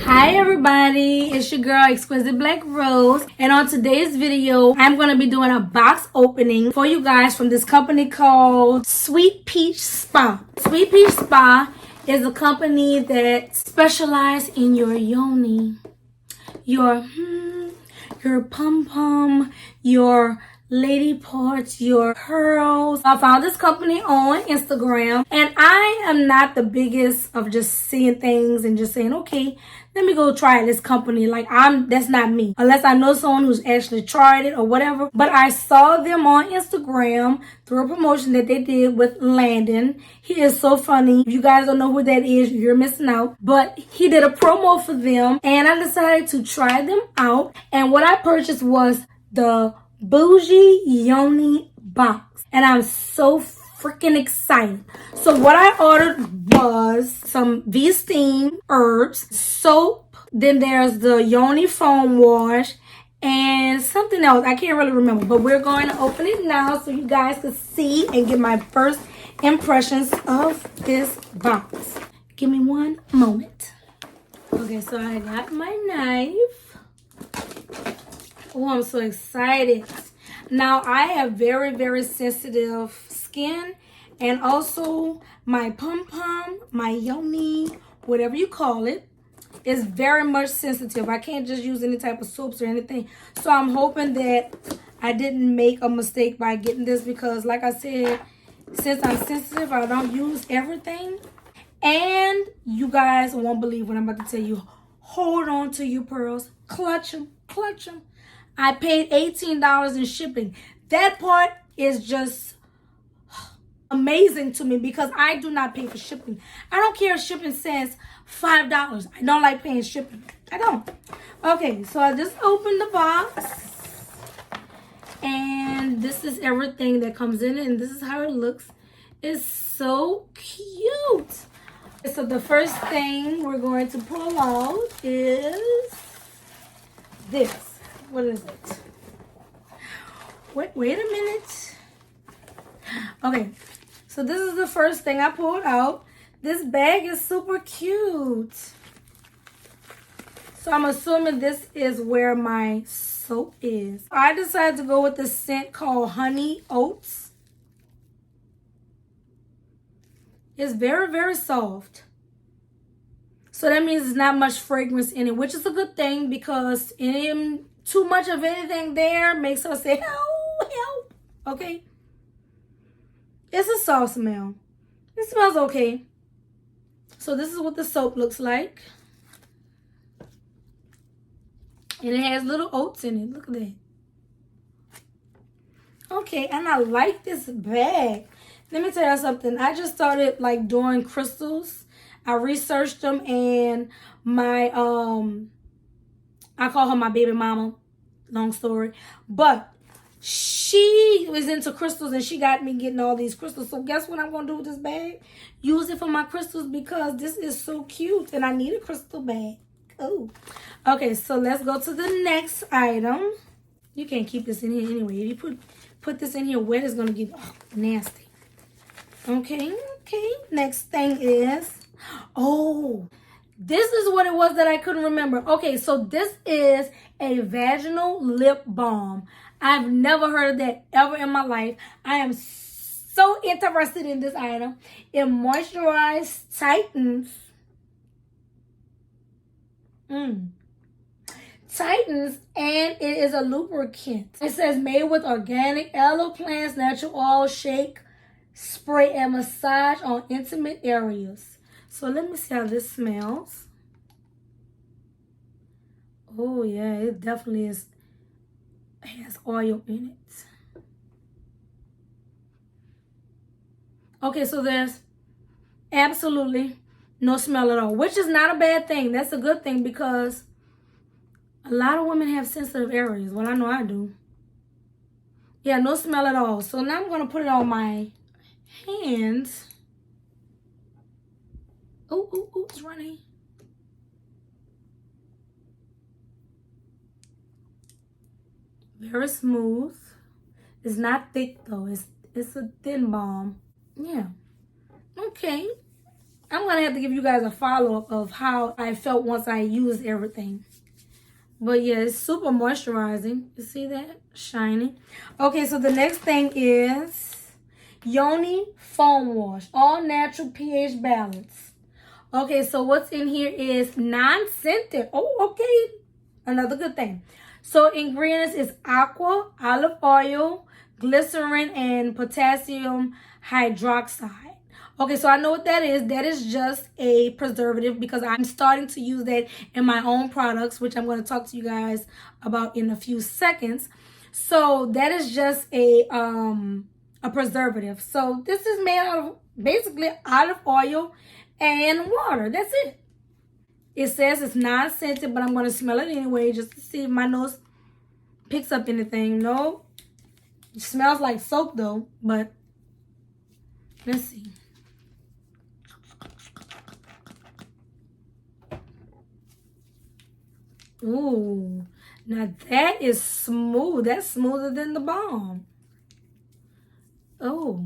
Hi everybody, it's your girl ExBlackrose, and on today's video I'm going to be doing a box opening for you guys from this company called Sweet Peach Spa. Sweet Peach Spa is a company that specializes in your yoni, your pum-pum, your lady parts, your curls. I found this company on Instagram, and I am not the biggest of just seeing things and just saying, okay, let me go try this company. That's not me, unless I know someone who's actually tried it or whatever. But I saw them on Instagram through a promotion that they did with Landon. He is so funny. If you guys don't know who that is, you're missing out. But he did a promo for them, and I decided to try them out. And what I purchased was the Boujie Yoni box, and I'm so freaking excited. So what I ordered was some V-Steam herbs, soap, then there's the Yoni foam wash, and something else. I can't really remember, but we're going to open it now so you guys can see and get my first impressions of this box. Give me one moment. Okay, so I got my knife. Oh, I'm so excited. Now, I have very, very sensitive skin, and also my pum-pum, my yoni, whatever you call it, is very much sensitive. I can't just use any type of soaps or anything. So I'm hoping that I didn't make a mistake by getting this, because like I said, since I'm sensitive, I don't use everything. And you guys won't believe what I'm about to tell you. Hold on to your pearls. Clutch them. Clutch them. I paid $18 in shipping. That part is just amazing to me, because I do not pay for shipping. I don't care if shipping says $5. I don't like paying shipping. I don't. Okay, so I just opened the box, and this is everything that comes in it, and this is how it looks. It's so cute. So the first thing we're going to pull out is this. What is it? Wait a minute. Okay, so this is the first thing I pulled out. This bag is super cute. So I'm assuming this is where my soap is. I decided to go with the scent called Honey Oats. It's very, very soft. So that means there's not much fragrance in it, which is a good thing, because too much of anything there makes her say, help, help. Okay? It's a soft smell. It smells okay. So this is what the soap looks like. And it has little oats in it. Look at that. Okay, and I like this bag. Let me tell you something. I just started doing crystals. I researched them, and my I call her my baby mama. Long story. But she was into crystals, and she got me getting all these crystals. So guess what I'm going to do with this bag? Use it for my crystals, because this is so cute, and I need a crystal bag. Oh. Okay, so let's go to the next item. You can't keep this in here anyway. If you put this in here wet, it's going to get nasty. Okay. Next thing is... Oh, this is what it was that I couldn't remember. Okay, so this is a Vaginal Lip Balm. I've never heard of that ever in my life. I am so interested in this item. It moisturizes, tightens. Tightens, and it is a lubricant. It says made with organic aloe plants, natural oil, shake, spray, and massage on intimate areas. So let me see how this smells. Oh yeah, it definitely is. It has oil in it. Okay, so there's absolutely no smell at all, which is not a bad thing. That's a good thing, because a lot of women have sensitive areas. Well, I know I do. Yeah, no smell at all. So now I'm going to put it on my hands. Oh, it's running. Very smooth. It's not thick though. It's a thin balm. Yeah. Okay. I'm going to have to give you guys a follow-up of how I felt once I used everything. But yeah, it's super moisturizing. You see that? Shiny. Okay, so the next thing is Yoni Foam Wash. All natural pH balance. Okay, so what's in here is non-scented. Oh, okay. Another good thing. So ingredients is aqua, olive oil, glycerin, and potassium hydroxide. Okay, so I know what that is. That is just a preservative because I'm starting to use that in my own products, which I'm going to talk to you guys about in a few seconds. So that is just a preservative. So this is made out of basically olive oil and water. That's it. It says it's non-scented, but I'm going to smell it anyway just to see if my nose picks up anything. No, it smells like soap though, but let's see. Ooh, now that is smooth. That's smoother than the balm. Oh,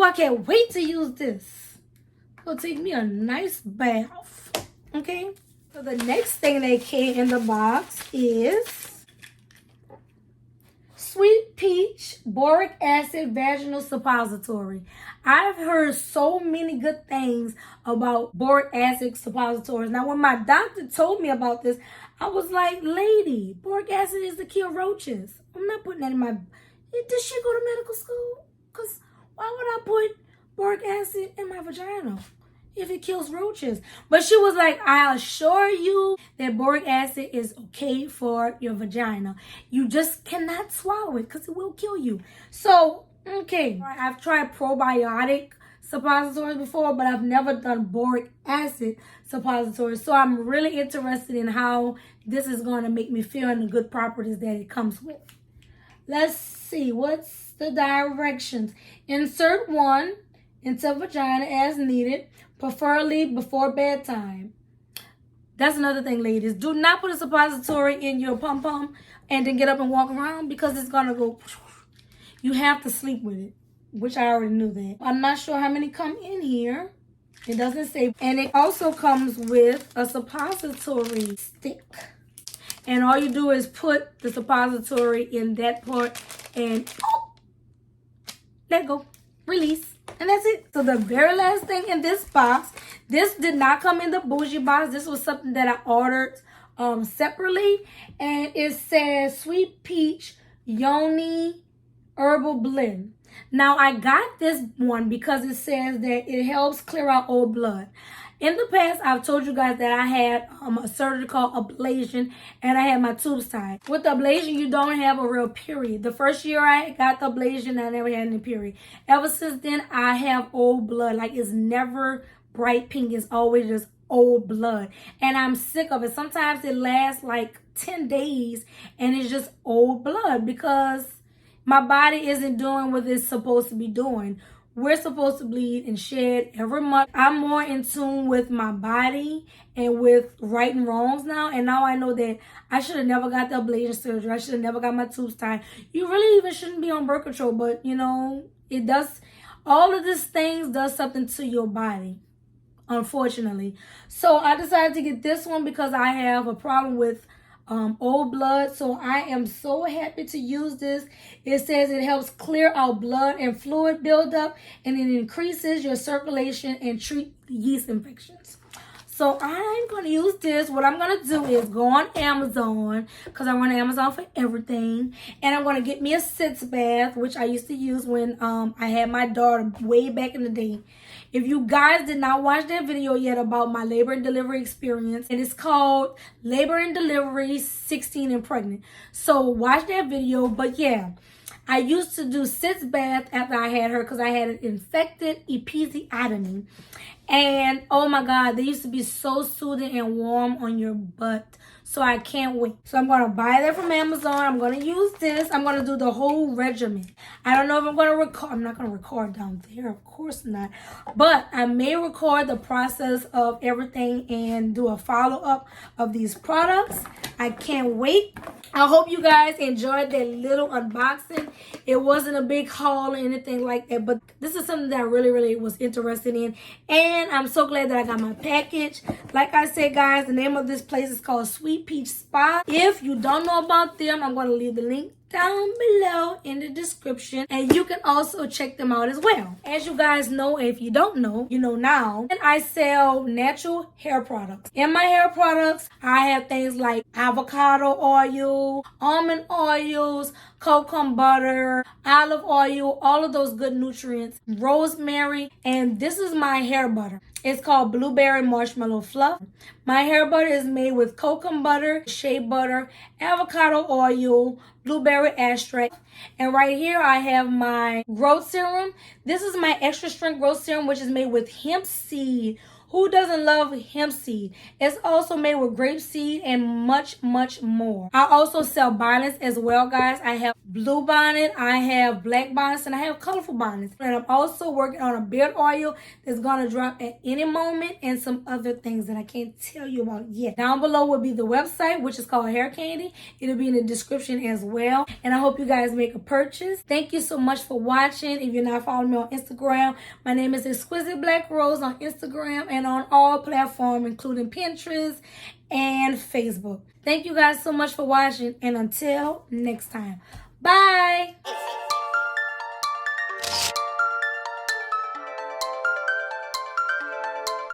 I can't wait to use this. It'll take me a nice bath. Okay, so the next thing that came in the box is Sweet Peach Boric Acid Vaginal Suppository. I've heard so many good things about boric acid suppositories. Now, when my doctor told me about this, I was like, lady, boric acid is to kill roaches. I'm not putting that in my... Did she go to medical school? Because why would I put boric acid in my vagina if it kills roaches? But she was like, I assure you that boric acid is okay for your vagina. You just cannot swallow it because it will kill you. So, okay, I've tried probiotic suppositories before, but I've never done boric acid suppositories. So I'm really interested in how this is going to make me feel and the good properties that it comes with. Let's see, what's the directions? Insert one into vagina as needed, preferably before bedtime. That's another thing, ladies. Do not put a suppository in your pom-pom and then get up and walk around because it's going to go... You have to sleep with it, which I already knew that. I'm not sure how many come in here. It doesn't say. And it also comes with a suppository stick. And all you do is put the suppository in that part and let go. Release. And that's it. So the very last thing in this box, this did not come in the Boujie Box. This was something that I ordered separately. And it says Sweet Peach Yoni Herbal Blend. Now I got this one because it says that it helps clear out old blood. In the past, I've told you guys that I had a surgical ablation and I had my tubes tied. With the ablation, you don't have a real period. The first year I got the ablation, I never had any period. Ever since then, I have old blood. Like, it's never bright pink. It's always just old blood. And I'm sick of it. Sometimes it lasts like 10 days and it's just old blood because my body isn't doing what it's supposed to be doing. We're supposed to bleed and shed every month. I'm more in tune with my body and with right and wrongs now. And now I know that I should have never got the ablation surgery. I should have never got my tubes tied. You really even shouldn't be on birth control. But, you know, it does. All of these things does something to your body, unfortunately. So I decided to get this one because I have a problem with old blood. So I am so happy to use this. It says it helps clear out blood and fluid buildup, and it increases your circulation and treat yeast infections. So I'm going to use this. What I'm going to do is go on Amazon because I run Amazon for everything. And I'm going to get me a sitz bath, which I used to use when I had my daughter way back in the day. If you guys did not watch that video yet about my labor and delivery experience, and it's called Labor and Delivery 16 and Pregnant. So watch that video. But yeah, I used to do sitz bath after I had her because I had an infected episiotomy. And oh my God, they used to be so soothing and warm on your butt. So I can't wait. So I'm going to buy that from Amazon. I'm going to use this. I'm going to do the whole regimen. I don't know if I'm going to record. I'm not going to record down there. Of course not. But I may record the process of everything and do a follow-up of these products. I can't wait. I hope you guys enjoyed that little unboxing. It wasn't a big haul or anything like that, but this is something that I really was interested in. And I'm so glad that I got my package. Like I said, guys, the name of this place is called Sweet Peach Spa. If you don't know about them, I'm going to leave the link down below in the description, and you can also check them out as well. As you guys know, if you don't know, you know now, and I sell natural hair products. In my hair products, I have things like avocado oil, almond oils, coconut butter, olive oil, all of those good nutrients, rosemary, and this is my hair butter. It's called Blueberry Marshmallow Fluff. My hair butter is made with coconut butter, shea butter, avocado oil, blueberry extract. And right here I have my growth serum. This is my extra strength growth serum, which is made with hemp seed. Who doesn't love hemp seed? It's also made with grape seed and much more. I also sell bonnets as well, guys. I have blue bonnet, I have black bonnets, and I have colorful bonnets. And I'm also working on a beard oil that's gonna drop at any moment, and some other things that I can't tell you about yet. Down below will be the website, which is called Hair Candy. It'll be in the description as well. And I hope you guys make a purchase. Thank you so much for watching. If you're not following me on Instagram, my name is ExBlackrose on Instagram and on all platforms, including Pinterest and Facebook. Thank you guys so much for watching, and until next time, bye.